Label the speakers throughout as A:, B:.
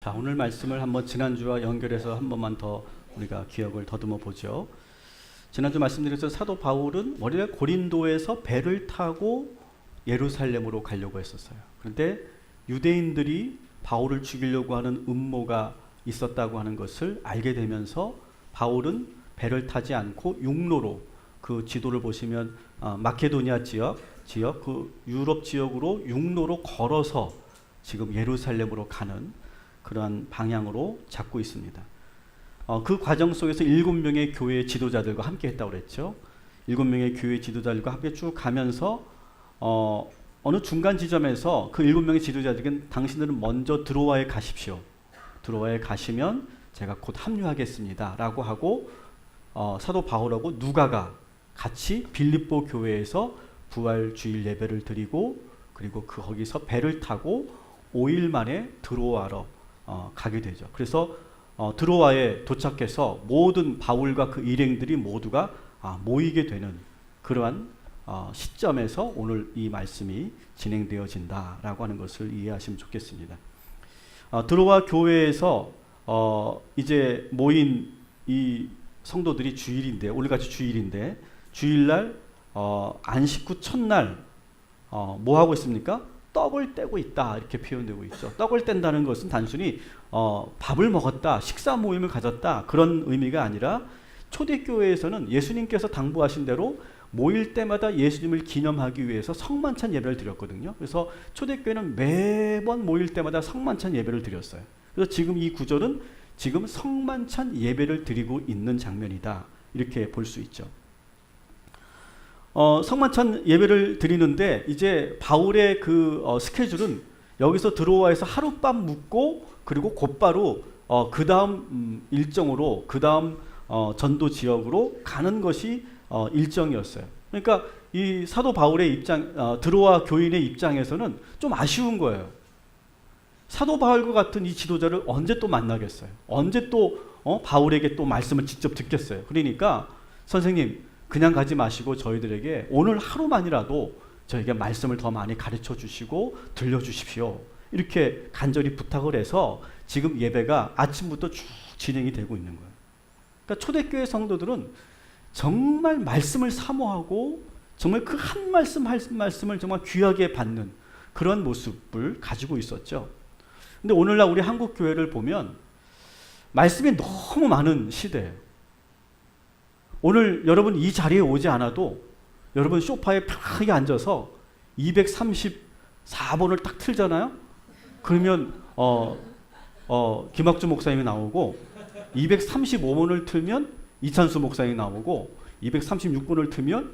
A: 자, 오늘 말씀을 한번 지난주와 연결해서 한 번만 더 우리가 기억을 더듬어 보죠. 지난주 말씀드렸던 사도 바울은 원래 고린도에서 배를 타고 예루살렘으로 가려고 했었어요. 그런데 유대인들이 바울을 죽이려고 하는 음모가 있었다고 하는 것을 알게 되면서 바울은 배를 타지 않고 육로로, 그 지도를 보시면 마케도니아 지역 그 유럽 지역으로 육로로 걸어서 지금 예루살렘으로 가는 그러한 방향으로 잡고 있습니다. 그 과정 속에서 7명의 교회 지도자들과 함께 했다고 그랬죠. 7명의 교회 지도자들과 함께 쭉 가면서 어느 중간 지점에서 그 7명의 지도자들은 당신들은 먼저 드로아에 가십시오. 드로아에 가시면 제가 곧 합류하겠습니다 라고 하고 사도 바울하고 누가가 같이 빌립보 교회에서 부활주일 예배를 드리고, 그리고 거기서 배를 타고 5일 만에 드로아로 가게 되죠. 그래서 드로아에 도착해서 모든 바울과 그 일행들이 모두가 모이게 되는 그러한 시점에서 오늘 이 말씀이 진행되어진다라고 하는 것을 이해하시면 좋겠습니다. 드로아 교회에서 이제 모인 이 성도들이 주일인데, 오늘같이 주일인데, 주일날 안식 후 첫날 뭐 하고 있습니까? 떡을 떼고 있다, 이렇게 표현되고 있죠. 떡을 뗀다는 것은 단순히 밥을 먹었다, 식사 모임을 가졌다, 그런 의미가 아니라 초대교회에서는 예수님께서 당부하신 대로 모일 때마다 예수님을 기념하기 위해서 성만찬 예배를 드렸거든요. 그래서 초대교회는 매번 모일 때마다 성만찬 예배를 드렸어요. 그래서 지금 이 구절은 지금 성만찬 예배를 드리고 있는 장면이다, 이렇게 볼 수 있죠. 성만찬 예배를 드리는데 이제 바울의 그 스케줄은 여기서 드로아에서 하룻밤 묵고, 그리고 곧바로 그 다음 일정으로, 그 다음 전도 지역으로 가는 것이 일정이었어요. 그러니까 이 사도 바울의 입장, 드로아 교인의 입장에서는 좀 아쉬운 거예요. 사도 바울과 같은 이 지도자를 언제 또 만나겠어요? 언제 또 바울에게 또 말씀을 직접 듣겠어요? 그러니까 선생님, 그냥 가지 마시고 저희들에게 오늘 하루만이라도 저에게 말씀을 더 많이 가르쳐 주시고 들려주십시오, 이렇게 간절히 부탁을 해서 지금 예배가 아침부터 쭉 진행이 되고 있는 거예요. 그러니까 초대교회 성도들은 정말 말씀을 사모하고 정말 그 한 말씀을 정말 귀하게 받는 그런 모습을 가지고 있었죠. 근데 오늘날 우리 한국 교회를 보면 말씀이 너무 많은 시대예요. 오늘 여러분 이 자리에 오지 않아도 여러분 소파에 편하게 앉아서 234번을 딱 틀잖아요. 그러면 김학주 목사님이 나오고, 235번을 틀면 이찬수 목사님이 나오고, 236번을 틀면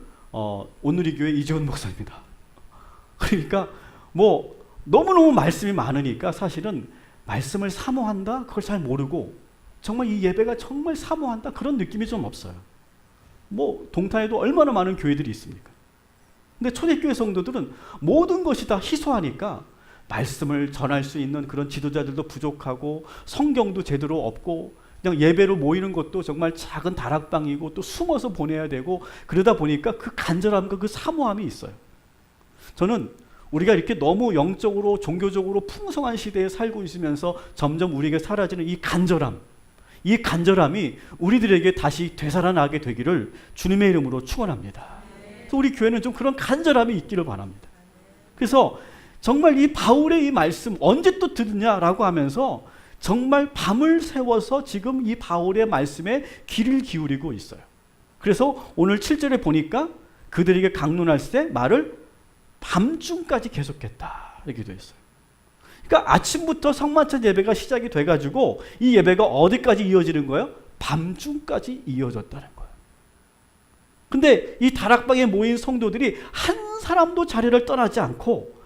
A: 온누리 교회 이재훈 목사입니다. 그러니까 뭐 너무너무 말씀이 많으니까 사실은 말씀을 사모한다, 그걸 잘 모르고 정말 이 예배가 정말 사모한다, 그런 느낌이 좀 없어요. 뭐 동탄에도 얼마나 많은 교회들이 있습니까? 근데 초대교회 성도들은 모든 것이 다 희소하니까 말씀을 전할 수 있는 그런 지도자들도 부족하고, 성경도 제대로 없고, 그냥 예배로 모이는 것도 정말 작은 다락방이고, 또 숨어서 보내야 되고, 그러다 보니까 그 간절함과 그 사모함이 있어요. 저는 우리가 이렇게 너무 영적으로 종교적으로 풍성한 시대에 살고 있으면서 점점 우리에게 사라지는 이 간절함이 우리들에게 다시 되살아나게 되기를 주님의 이름으로 축원합니다. 그래서 우리 교회는 좀 그런 간절함이 있기를 바랍니다. 그래서 정말 이 바울의 이 말씀 언제 또 듣느냐라고 하면서 정말 밤을 새워서 지금 이 바울의 말씀에 귀를 기울이고 있어요. 그래서 오늘 7절에 보니까 그들에게 강론할 때 말을 밤중까지 계속했다, 이렇게 되어 있어요. 그러니까 아침부터 성만찬 예배가 시작이 돼가지고 이 예배가 어디까지 이어지는 거예요? 밤중까지 이어졌다는 거예요. 근데 이 다락방에 모인 성도들이 한 사람도 자리를 떠나지 않고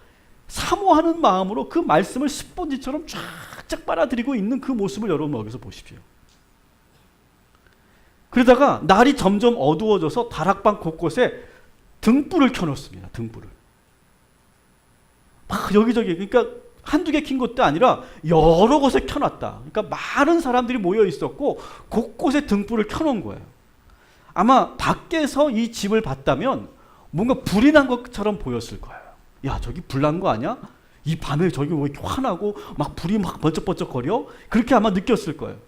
A: 사모하는 마음으로 그 말씀을 스펀지처럼 쫙쫙 빨아들이고 있는 그 모습을 여러분 여기서 보십시오. 그러다가 날이 점점 어두워져서 다락방 곳곳에 등불을 켜놓습니다. 등불을 막 여기저기, 그러니까 한두 개 킨 것도 아니라 여러 곳에 켜놨다. 그러니까 많은 사람들이 모여 있었고 곳곳에 등불을 켜놓은 거예요. 아마 밖에서 이 집을 봤다면 뭔가 불이 난 것처럼 보였을 거예요. 야, 저기 불 난 거 아니야? 이 밤에 저기 왜 이렇게 환하고 막 불이 막 번쩍번쩍거려? 그렇게 아마 느꼈을 거예요.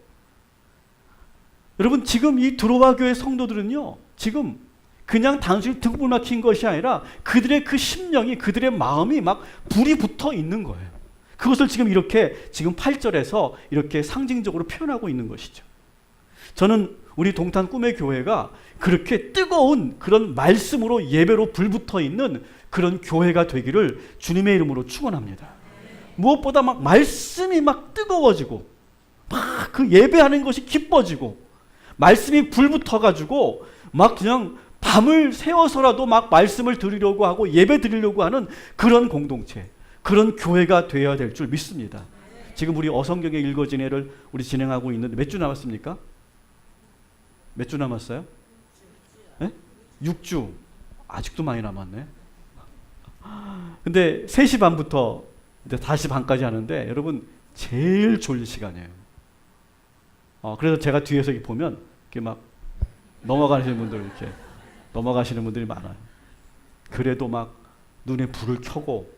A: 여러분, 지금 이 드로아 교회 성도들은요, 지금 그냥 단순히 등불 막힌 것이 아니라 그들의 그 심령이, 그들의 마음이 막 불이 붙어 있는 거예요. 그것을 지금 이렇게 지금 8절에서 이렇게 상징적으로 표현하고 있는 것이죠. 저는 우리 동탄 꿈의 교회가 그렇게 뜨거운 그런 말씀으로 예배로 불붙어 있는 그런 교회가 되기를 주님의 이름으로 축원합니다. 무엇보다 막 말씀이 막 뜨거워지고 막 그 예배하는 것이 기뻐지고 말씀이 불붙어 가지고 막 그냥 밤을 새워서라도 막 말씀을 드리려고 하고 예배 드리려고 하는 그런 공동체, 그런 교회가 되어야 될 줄 믿습니다. 지금 우리 어성경의 읽어지네를 우리 진행하고 있는데 몇 주 남았습니까? 몇 주 남았어요? 네? 6주. 아직도 많이 남았네. 근데 3시 반부터 이제 5시 반까지 하는데 여러분 제일 졸릴 시간이에요. 그래서 제가 뒤에서 보면 이렇게 막 넘어가시는 분들, 이렇게 넘어가시는 분들이 많아요. 그래도 막 눈에 불을 켜고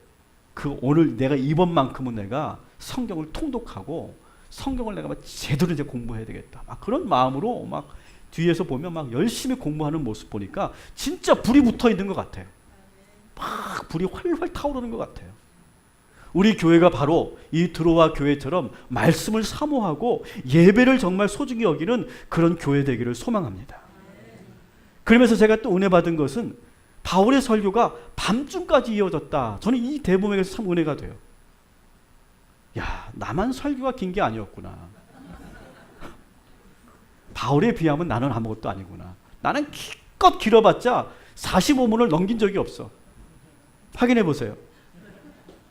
A: 오늘 내가 이번만큼은 내가 성경을 통독하고 성경을 내가 막 제대로 이제 공부해야 되겠다. 막 그런 마음으로 막 뒤에서 보면 막 열심히 공부하는 모습 보니까 진짜 불이 붙어 있는 것 같아요. 막 불이 활활 타오르는 것 같아요. 우리 교회가 바로 이 드로아 교회처럼 말씀을 사모하고 예배를 정말 소중히 여기는 그런 교회 되기를 소망합니다. 그러면서 제가 또 은혜 받은 것은 바울의 설교가 밤중까지 이어졌다. 저는 이 대목에서 참 은혜가 돼요. 야, 나만 설교가 긴 게 아니었구나. 바울에 비하면 나는 아무것도 아니구나. 나는 기껏 길어봤자 45문을 넘긴 적이 없어. 확인해 보세요.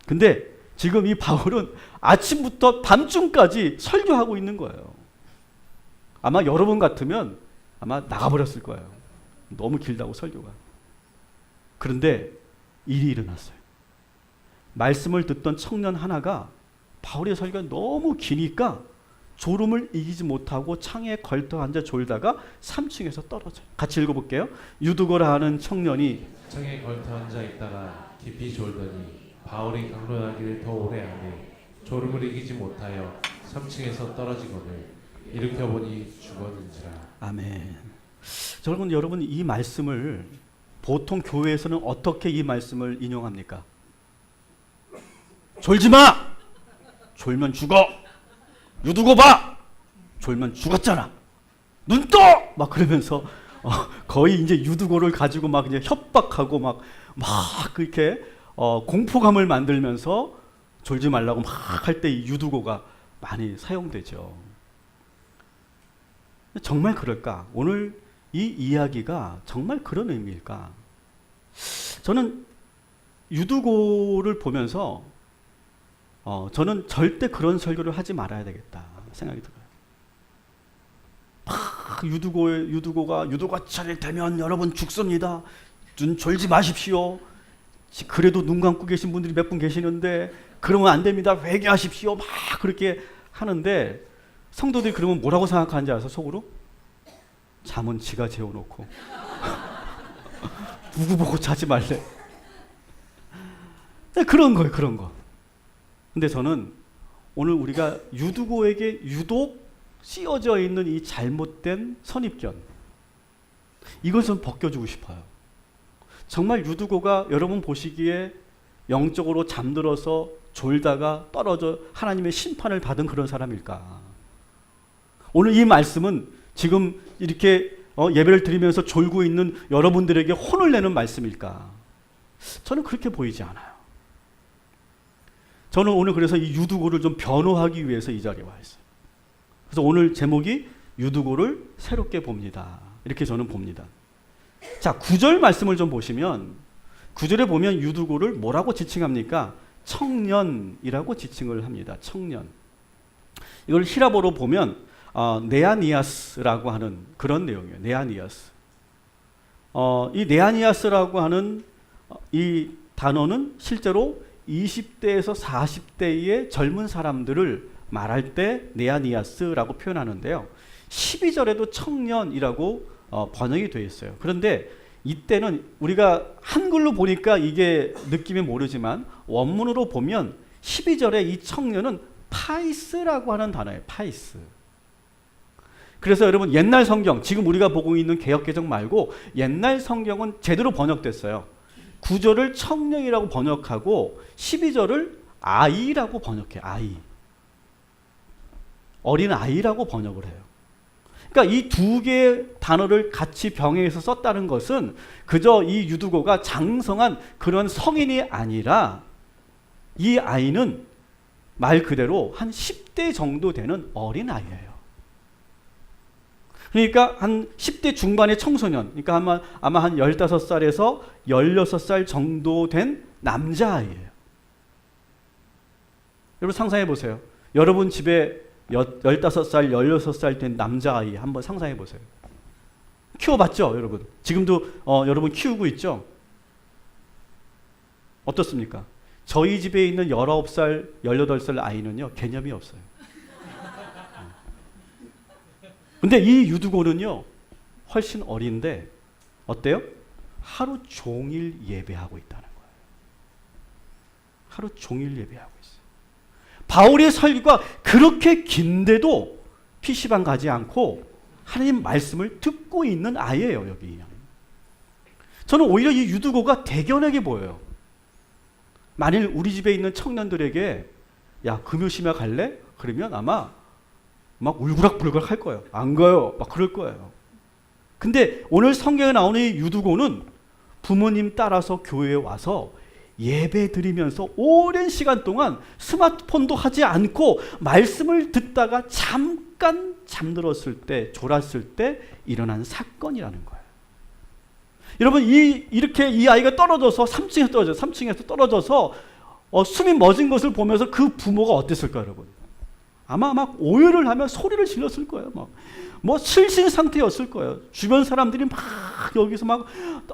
A: 근데 지금 이 바울은 아침부터 밤중까지 설교하고 있는 거예요. 아마 여러분 같으면 아마 나가버렸을 거예요. 너무 길다고 설교가. 그런데 일이 일어났어요. 말씀을 듣던 청년 하나가 바울의 설교가 너무 기니까 졸음을 이기지 못하고 창에 걸터 앉아 졸다가 3층에서 떨어져요. 같이 읽어볼게요. 유두고라 하는 청년이
B: 창에 걸터 앉아 있다가 깊이 졸더니 바울이 강론하기를 더 오래 하니 졸음을 이기지 못하여 3층에서 떨어지거늘 일으켜보니 죽었는지라.
A: 아멘. 여러분 이 말씀을 보통 교회에서는 어떻게 이 말씀을 인용합니까? 졸지 마! 졸면 죽어! 유두고 봐! 졸면 죽었잖아! 눈 떠! 막 그러면서 거의 이제 유두고를 가지고 막 이제 협박하고 막 그렇게 공포감을 만들면서 졸지 말라고 막 할 때 이 유두고가 많이 사용되죠. 정말 그럴까? 오늘 이 이야기가 정말 그런 의미일까? 저는 유두고를 보면서 저는 절대 그런 설교를 하지 말아야 되겠다 생각이 들어요. 막 유두고가 차례되면 여러분 죽습니다. 눈 졸지 마십시오. 그래도 눈 감고 계신 분들이 몇 분 계시는데 그러면 안 됩니다. 회개하십시오. 막 그렇게 하는데 성도들이 그러면 뭐라고 생각하는지 아세요? 속으로? 잠은 지가 재워놓고 누구 보고 자지 말래. 그런 거예요. 그런 거. 근데 저는 오늘 우리가 유두고에게 유독 씌어져 있는 이 잘못된 선입견, 이걸 좀 벗겨주고 싶어요. 정말 유두고가 여러분 보시기에 영적으로 잠들어서 졸다가 떨어져 하나님의 심판을 받은 그런 사람일까? 오늘 이 말씀은 지금 이렇게 예배를 드리면서 졸고 있는 여러분들에게 혼을 내는 말씀일까? 저는 그렇게 보이지 않아요. 저는 오늘 그래서 이 유두고를 좀 변호하기 위해서 이 자리에 와 있어요. 그래서 오늘 제목이 유두고를 새롭게 봅니다. 이렇게 저는 봅니다. 자, 9절 말씀을 좀 보시면 9절에 보면 유두고를 뭐라고 지칭합니까? 청년이라고 지칭을 합니다. 청년. 이걸 히라보로 보면 네아니아스라고 하는 그런 내용이에요. 네아니아스. 이 네아니아스라고 하는 이 단어는 실제로 20대에서 40대의 젊은 사람들을 말할 때 네아니아스라고 표현하는데요. 12절에도 청년이라고 번역이 되어 있어요. 그런데 이때는 우리가 한글로 보니까 이게 느낌이 모르지만 원문으로 보면 12절에 이 청년은 파이스라고 하는 단어예요. 파이스. 그래서 여러분 옛날 성경, 지금 우리가 보고 있는 개역개정 말고 옛날 성경은 제대로 번역됐어요. 9절을 청년이라고 번역하고 12절을 아이라고 번역해. 아이. 어린 아이라고 번역을 해요. 그러니까 이 두 개의 단어를 같이 병행해서 썼다는 것은 그저 이 유두고가 장성한 그런 성인이 아니라 이 아이는 말 그대로 한 10대 정도 되는 어린 아이예요. 그러니까 한 10대 중반의 청소년, 그러니까 아마 한 15살에서 16살 정도 된 남자아이예요. 여러분 상상해 보세요. 여러분 집에 15살, 16살 된 남자아이 한번 상상해 보세요. 키워봤죠, 여러분? 지금도 여러분 키우고 있죠? 어떻습니까? 저희 집에 있는 19살, 18살 아이는요, 개념이 없어요. 근데 이 유두고는요, 훨씬 어린데, 어때요? 하루 종일 예배하고 있다는 거예요. 하루 종일 예배하고 있어요. 바울의 설교가 그렇게 긴데도 PC방 가지 않고 하나님 말씀을 듣고 있는 아이예요, 여기. 저는 오히려 이 유두고가 대견하게 보여요. 만일 우리 집에 있는 청년들에게 야, 금요심야 갈래? 그러면 아마 막 울그락불그락 할 거예요. 안 가요. 막 그럴 거예요. 근데 오늘 성경에 나오는 이 유두고는 부모님 따라서 교회에 와서 예배 드리면서 오랜 시간 동안 스마트폰도 하지 않고 말씀을 듣다가 잠깐 잠들었을 때, 졸았을 때 일어난 사건이라는 거예요. 여러분, 이렇게 이 아이가 떨어져서 3층에서 떨어져서 숨이 멎은 것을 보면서 그 부모가 어땠을까요, 여러분? 아마 막 오열을 하며 소리를 질렀을 거예요. 뭐 실신 상태였을 거예요. 주변 사람들이 막 여기서 막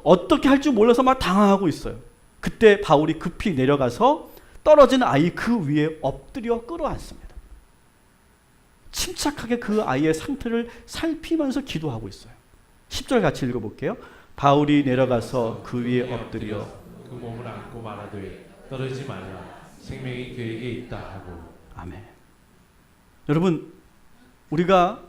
A: 어떻게 할 줄 몰라서 막 당황하고 있어요. 그때 바울이 급히 내려가서 떨어진 아이 그 위에 엎드려 끌어안습니다. 침착하게 그 아이의 상태를 살피면서 기도하고 있어요. 10절 같이 읽어볼게요. 바울이 내려가서 그 위에 엎드려
B: 그 몸을 안고 말하되 떨어지지 말라 생명이 그에게 있다 하고.
A: 아멘. 여러분, 우리가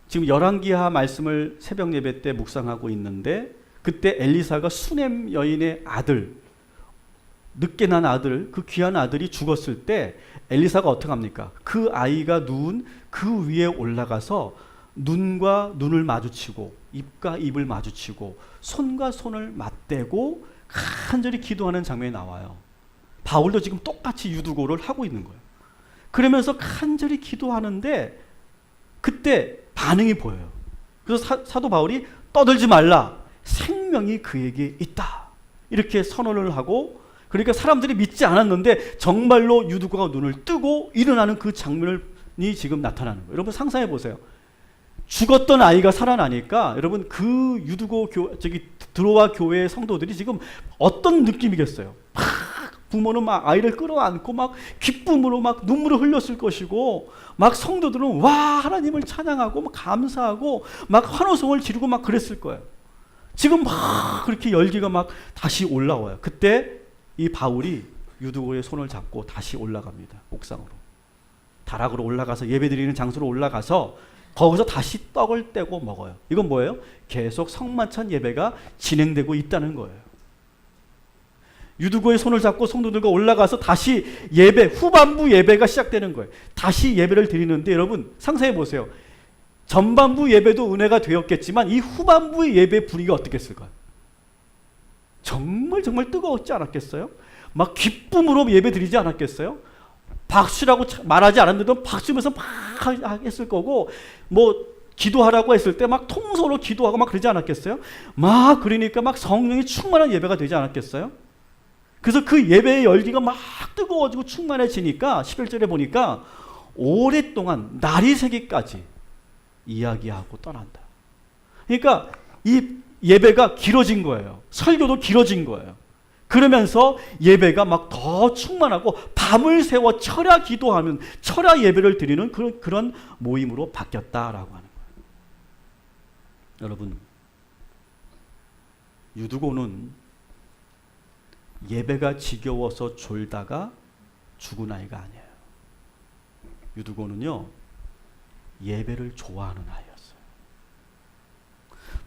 A: 지금 열왕기하 말씀을 새벽 예배 때 묵상하고 있는데 그때 엘리사가 수넴 여인의 아들, 늦게 난 아들, 그 귀한 아들이 죽었을 때 엘리사가 어떻게 합니까? 그 아이가 누운 그 위에 올라가서 눈과 눈을 마주치고 입과 입을 마주치고 손과 손을 맞대고 간절히 기도하는 장면이 나와요. 바울도 지금 똑같이 유두고를 하고 있는 거예요. 그러면서 간절히 기도하는데 그때 반응이 보여요. 그래서 사도 바울이 떠들지 말라. 생명이 그에게 있다. 이렇게 선언을 하고, 그러니까 사람들이 믿지 않았는데 정말로 유두고가 눈을 뜨고 일어나는 그 장면이 지금 나타나는 거예요. 여러분 상상해 보세요. 죽었던 아이가 살아나니까 여러분 그 유두고 드로아 교회의 성도들이 지금 어떤 느낌이겠어요? 막 부모는 막 아이를 끌어안고 막 기쁨으로 막 눈물을 흘렸을 것이고, 막 성도들은 와 하나님을 찬양하고 막 감사하고 막 환호성을 지르고 막 그랬을 거예요. 지금 막 그렇게 열기가 막 다시 올라와요. 그때 이 바울이 유두고의 손을 잡고 다시 올라갑니다. 옥상으로. 다락으로 올라가서 예배드리는 장소로 올라가서 거기서 다시 떡을 떼고 먹어요. 이건 뭐예요? 계속 성만찬 예배가 진행되고 있다는 거예요. 유두고의 손을 잡고 성도들과 올라가서 다시 예배, 후반부 예배가 시작되는 거예요. 다시 예배를 드리는데 여러분 상상해 보세요. 전반부 예배도 은혜가 되었겠지만 이 후반부의 예배 분위기가 어떻겠을까요? 정말 뜨거웠지 않았겠어요? 막 기쁨으로 예배 드리지 않았겠어요? 박수라고 말하지 않았는데도 박수면서 막 했을 거고, 뭐 기도하라고 했을 때 막 통소로 기도하고 막 그러지 않았겠어요? 막 그러니까 막 성령이 충만한 예배가 되지 않았겠어요? 그래서 그 예배의 열기가 막 뜨거워지고 충만해지니까 11절에 보니까 오랫동안 날이 새기까지 이야기하고 떠난다. 그러니까 이 예배가 길어진 거예요. 설교도 길어진 거예요. 그러면서 예배가 막 더 충만하고 밤을 새워 철야 기도하면 철야 예배를 드리는 그런 모임으로 바뀌었다라고 하는 거예요. 여러분, 유두고는 예배가 지겨워서 졸다가 죽은 아이가 아니에요. 유두고는요, 예배를 좋아하는 아이였어요.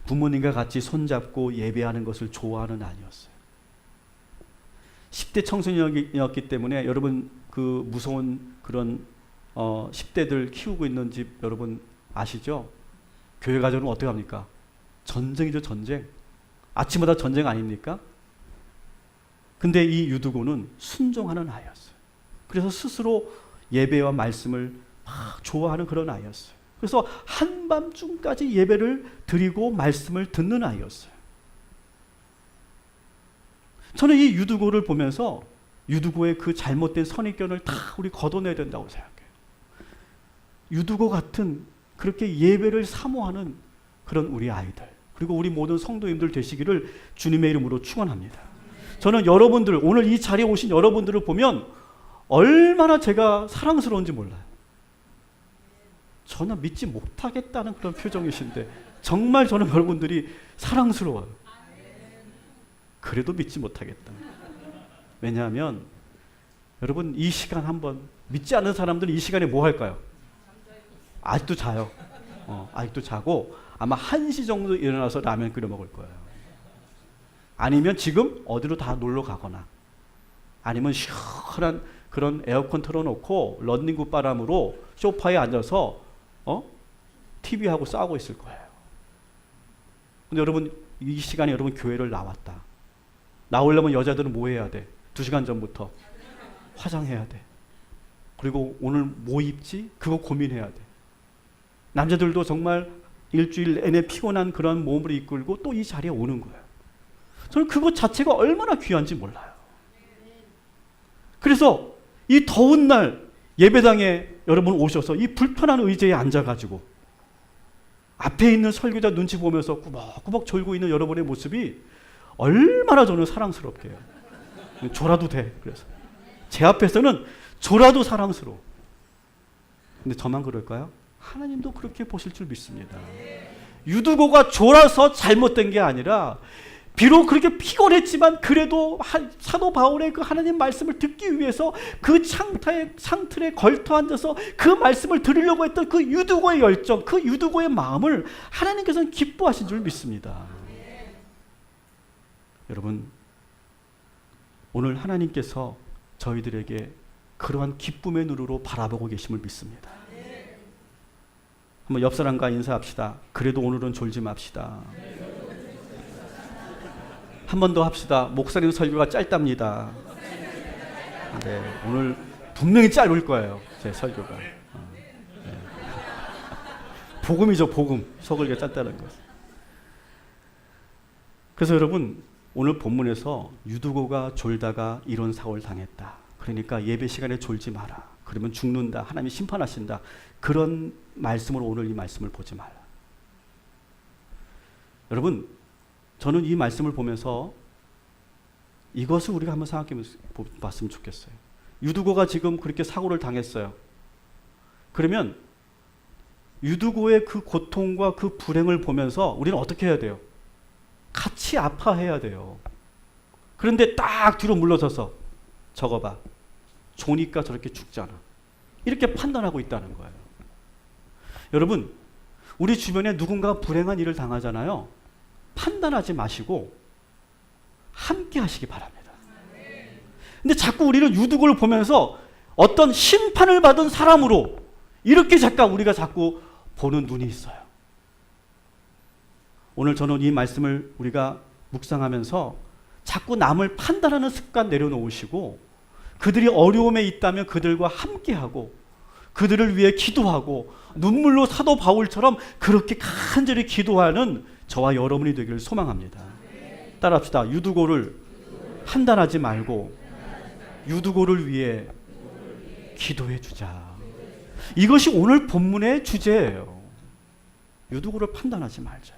A: 부모님과 같이 손잡고 예배하는 것을 좋아하는 아이였어요. 10대 청소년이었기 때문에 여러분 그 무서운 그런 10대들 키우고 있는 집 여러분 아시죠? 교회 가정은 어떻게 합니까? 전쟁이죠, 전쟁. 아침마다 전쟁 아닙니까? 근데 이 유두고는 순종하는 아이였어요. 그래서 스스로 예배와 말씀을 막 좋아하는 그런 아이였어요. 그래서 한밤중까지 예배를 드리고 말씀을 듣는 아이였어요. 저는 이 유두고를 보면서 유두고의 그 잘못된 선입견을 다 우리 걷어내야 된다고 생각해요. 유두고 같은 그렇게 예배를 사모하는 그런 우리 아이들, 그리고 우리 모든 성도님들 되시기를 주님의 이름으로 축원합니다. 저는 여러분들, 오늘 이 자리에 오신 여러분들을 보면 얼마나 제가 사랑스러운지 몰라요. 저는 믿지 못하겠다는 그런 표정이신데 정말 저는 여러분들이 사랑스러워요. 그래도 믿지 못하겠다. 왜냐하면 여러분 이 시간 한번 믿지 않는 사람들은 이 시간에 뭐 할까요? 아직도 자요. 아직도 자고 아마 1시 정도 일어나서 라면 끓여 먹을 거예요. 아니면 지금 어디로 다 놀러 가거나 아니면 시원한 그런 에어컨 틀어놓고 런닝구 바람으로 소파에 앉아서 TV하고 싸우고 있을 거예요. 근데 여러분 이 시간에 여러분 교회를 나왔다. 나오려면 여자들은 뭐 해야 돼? 2시간 전부터 화장해야 돼. 그리고 오늘 뭐 입지? 그거 고민해야 돼. 남자들도 정말 일주일 내내 피곤한 그런 몸을 이끌고 또 이 자리에 오는 거예요. 저는 그것 자체가 얼마나 귀한지 몰라요. 그래서 이 더운 날 예배당에 여러분 오셔서 이 불편한 의자에 앉아가지고 앞에 있는 설교자 눈치 보면서 꾸벅꾸벅 졸고 있는 여러분의 모습이 얼마나 저는 사랑스럽게 해요. 졸아도 돼. 그래서 제 앞에서는 졸아도 사랑스러워. 근데 저만 그럴까요? 하나님도 그렇게 보실 줄 믿습니다. 유두고가 졸아서 잘못된 게 아니라 비록 그렇게 피곤했지만 그래도 사도 바울의 그 하나님 말씀을 듣기 위해서 그 창틀에 걸터 앉아서 그 말씀을 들으려고 했던 그 유두고의 열정, 그 유두고의 마음을 하나님께서는 기뻐하신 줄 믿습니다. 여러분, 오늘 하나님께서 저희들에게 그러한 기쁨의 눈으로 바라보고 계심을 믿습니다. 한번 옆 사람과 인사합시다. 그래도 오늘은 졸지 맙시다. 한 번 더 합시다. 목사님 설교가 짧답니다. 네, 오늘 분명히 짧을 거예요. 제 설교가. 네. 복음이죠, 복음. 설교가 짧다는 것. 그래서 여러분, 오늘 본문에서 유두고가 졸다가 이런 사고를 당했다. 그러니까 예배 시간에 졸지 마라. 그러면 죽는다. 하나님이 심판하신다. 그런 말씀으로 오늘 이 말씀을 보지 마라. 여러분, 저는 이 말씀을 보면서 이것을 우리가 한번 생각해 봤으면 좋겠어요. 유두고가 지금 그렇게 사고를 당했어요. 그러면 유두고의 그 고통과 그 불행을 보면서 우리는 어떻게 해야 돼요? 같이 아파해야 돼요. 그런데 딱 뒤로 물러서서 저거 봐. 조니까 저렇게 죽잖아. 이렇게 판단하고 있다는 거예요. 여러분, 우리 주변에 누군가 불행한 일을 당하잖아요. 판단하지 마시고 함께 하시기 바랍니다. 근데 자꾸 우리는 유두고를 보면서 어떤 심판을 받은 사람으로 이렇게 잠깐 우리가 자꾸 보는 눈이 있어요. 오늘 저는 이 말씀을 우리가 묵상하면서 자꾸 남을 판단하는 습관 내려놓으시고 그들이 어려움에 있다면 그들과 함께하고 그들을 위해 기도하고 눈물로 사도 바울처럼 그렇게 간절히 기도하는 저와 여러분이 되기를 소망합니다. 따라합시다. 유두고를 판단하지 말고 유두고를 위해 기도해 주자. 이것이 오늘 본문의 주제예요. 유두고를 판단하지 말자.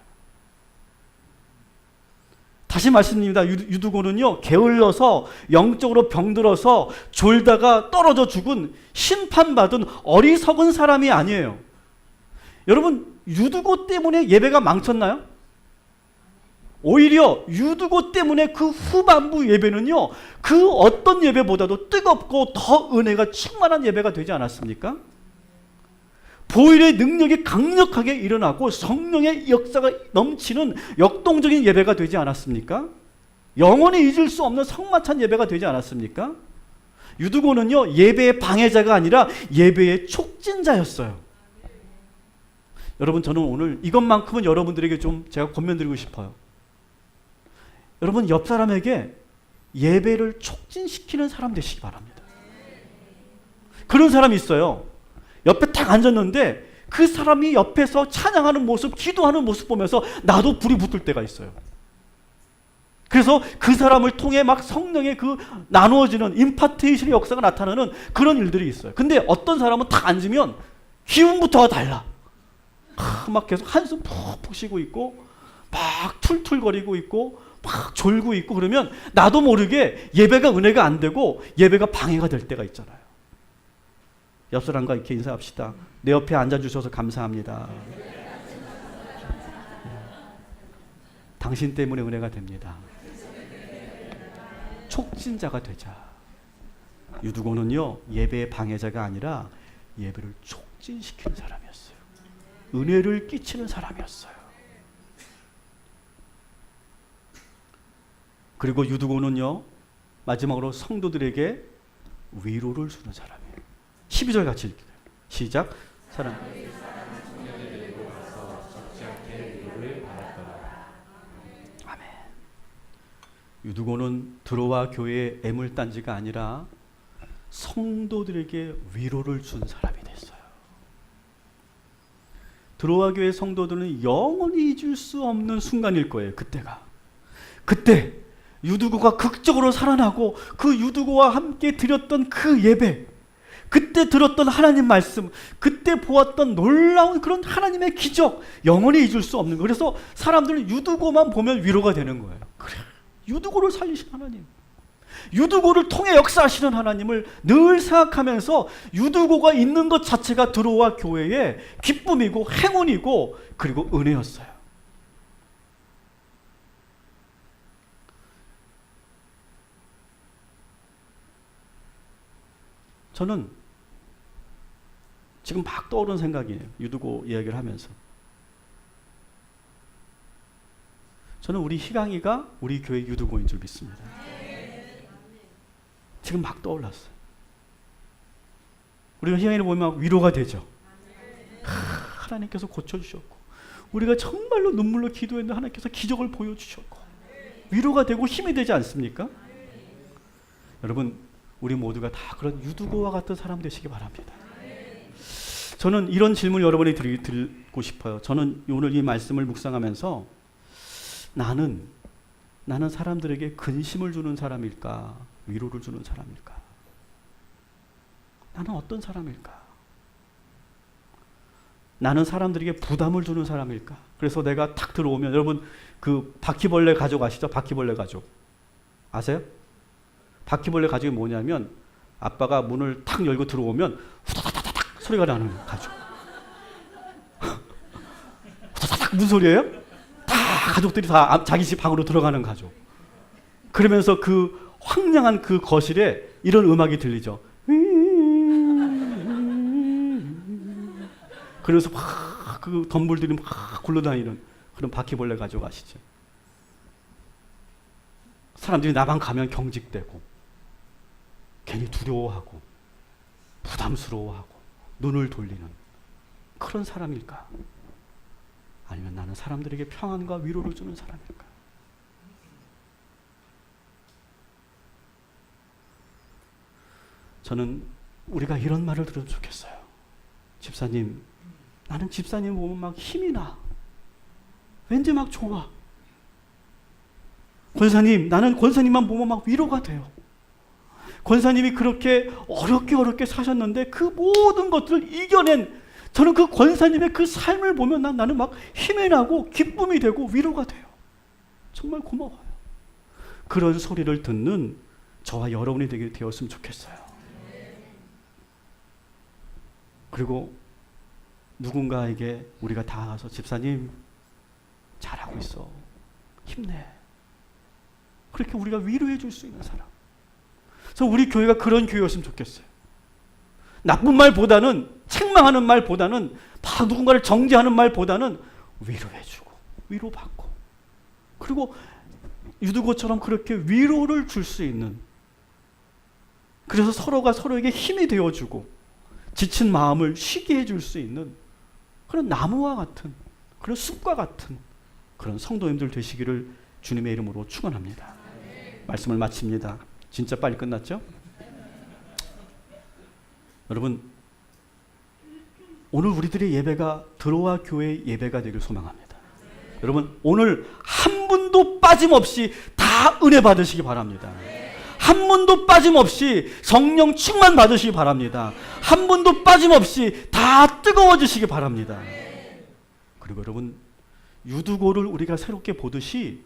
A: 다시 말씀드립니다. 유두고는요, 게을러서 영적으로 병들어서 졸다가 떨어져 죽은 심판받은 어리석은 사람이 아니에요. 여러분, 유두고 때문에 예배가 망쳤나요? 오히려 유두고 때문에 그 후반부 예배는요, 그 어떤 예배보다도 뜨겁고 더 은혜가 충만한 예배가 되지 않았습니까? 보혈의 능력이 강력하게 일어나고 성령의 역사가 넘치는 역동적인 예배가 되지 않았습니까? 영원히 잊을 수 없는 성만찬 예배가 되지 않았습니까? 유두고는요, 예배의 방해자가 아니라 예배의 촉진자였어요. 여러분, 저는 오늘 이것만큼은 여러분들에게 좀 제가 권면드리고 싶어요. 여러분, 옆 사람에게 예배를 촉진시키는 사람 되시기 바랍니다. 그런 사람이 있어요. 옆에 딱 앉았는데 그 사람이 옆에서 찬양하는 모습, 기도하는 모습 보면서 나도 불이 붙을 때가 있어요. 그래서 그 사람을 통해 막 성령의 그 나누어지는 임파테이션의 역사가 나타나는 그런 일들이 있어요. 근데 어떤 사람은 딱 앉으면 기운부터가 달라. 막 계속 한숨 푹푹 쉬고 있고 막 툴툴거리고 있고 막 졸고 있고 그러면 나도 모르게 예배가 은혜가 안 되고 예배가 방해가 될 때가 있잖아요. 옆 사람과 이렇게 인사합시다. 내 옆에 앉아주셔서 감사합니다. 당신 때문에 은혜가 됩니다. 촉진자가 되자. 유두고는요, 예배의 방해자가 아니라 예배를 촉진시키는 사람이었어요. 은혜를 끼치는 사람이었어요. 그리고 유두고는요, 마지막으로 성도들에게 위로를 주는 사람이에요. 12절 같이 읽게요. 시작. 사랑. 아멘. 유두고는 드로아 교회의 애물단지가 아니라 성도들에게 위로를 준 사람이 됐어요. 드로아 교회 성도들은 영원히 잊을 수 없는 순간일 거예요. 그때 유두고가 극적으로 살아나고 그 유두고와 함께 드렸던 그 예배, 그때 들었던 하나님 말씀, 그때 보았던 놀라운 그런 하나님의 기적, 영원히 잊을 수 없는 거예요. 그래서 사람들은 유두고만 보면 위로가 되는 거예요. 그래, 유두고를 살리신 하나님, 유두고를 통해 역사하시는 하나님을 늘 생각하면서 유두고가 있는 것 자체가 드로아 교회의 기쁨이고 행운이고 그리고 은혜였어요. 저는 지금 막 떠오르는 생각이에요. 유두고 이야기를 하면서. 저는 우리 희강이가 우리 교회 유두고인 줄 믿습니다. 지금 막 떠올랐어요. 우리가 희강이를 보면 위로가 되죠. 하나님께서 고쳐주셨고 우리가 정말로 눈물로 기도했는데 하나님께서 기적을 보여주셨고 위로가 되고 힘이 되지 않습니까? 여러분, 우리 모두가 다 그런 유두고와 같은 사람 되시기 바랍니다. 저는 이런 질문 여러분이 드리고 싶어요. 저는 오늘 이 말씀을 묵상하면서 나는 사람들에게 근심을 주는 사람일까? 위로를 주는 사람일까? 나는 어떤 사람일까? 나는 사람들에게 부담을 주는 사람일까? 그래서 내가 탁 들어오면, 여러분 그 바퀴벌레 가족 아시죠? 바퀴벌레 가족 아세요? 바퀴벌레 가족이 뭐냐면 아빠가 문을 탁 열고 들어오면 후다다다닥 소리가 나는 가족. 후다다닥 무슨 소리예요? 다 가족들이 다 자기 집 방으로 들어가는 가족. 그러면서 그 황량한 그 거실에 이런 음악이 들리죠. 그래서 막 그 덤불들이 막 굴러다니는 그런 바퀴벌레 가족 아시죠? 사람들이 나만 가면 경직되고 괜히 두려워하고 부담스러워하고 눈을 돌리는 그런 사람일까? 아니면 나는 사람들에게 평안과 위로를 주는 사람일까? 저는 우리가 이런 말을 들으면 좋겠어요. 집사님, 나는 집사님 보면 막 힘이 나. 왠지 막 좋아. 권사님, 나는 권사님만 보면 막 위로가 돼요. 권사님이 그렇게 어렵게 사셨는데 그 모든 것들을 이겨낸, 저는 그 권사님의 그 삶을 보면 나는 막 힘이 나고 기쁨이 되고 위로가 돼요. 정말 고마워요. 그런 소리를 듣는 저와 여러분이 되게 되었으면 좋겠어요. 그리고 누군가에게 우리가 다 가서 집사님 잘하고 있어, 힘내. 그렇게 우리가 위로해 줄 수 있는 사람. 그래서 우리 교회가 그런 교회였으면 좋겠어요. 나쁜 말보다는, 책망하는 말보다는, 누군가를 정죄하는 말보다는 위로해주고 위로받고, 그리고 유두고처럼 그렇게 위로를 줄 수 있는, 그래서 서로가 서로에게 힘이 되어주고 지친 마음을 쉬게 해줄 수 있는 그런 나무와 같은, 그런 숲과 같은 그런 성도님들 되시기를 주님의 이름으로 축원합니다. 말씀을 마칩니다. 진짜 빨리 끝났죠? 여러분, 오늘 우리들의 예배가 들어와 교회 예배가 되길 소망합니다. 여러분, 오늘 한 분도 빠짐없이 다 은혜 받으시기 바랍니다. 한 분도 빠짐없이 성령 충만 받으시기 바랍니다. 한 분도 빠짐없이 다 뜨거워지시기 바랍니다. 그리고 여러분, 유두고를 우리가 새롭게 보듯이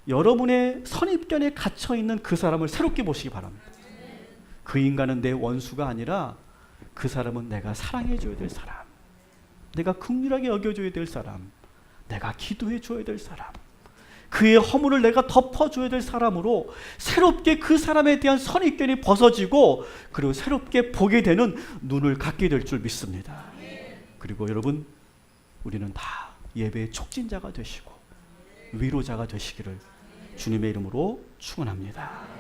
A: 여러분의 선입견에 갇혀있는 그 사람을 새롭게 보시기 바랍니다. 그 인간은 내 원수가 아니라 그 사람은 내가 사랑해줘야 될 사람, 내가 긍휼하게 여겨줘야 될 사람, 내가 기도해줘야 될 사람, 그의 허물을 내가 덮어줘야 될 사람으로 새롭게 그 사람에 대한 선입견이 벗어지고, 그리고 새롭게 보게 되는 눈을 갖게 될 줄 믿습니다. 그리고 여러분, 우리는 다 예배의 촉진자가 되시고 위로자가 되시기를 주님의 이름으로 축원합니다.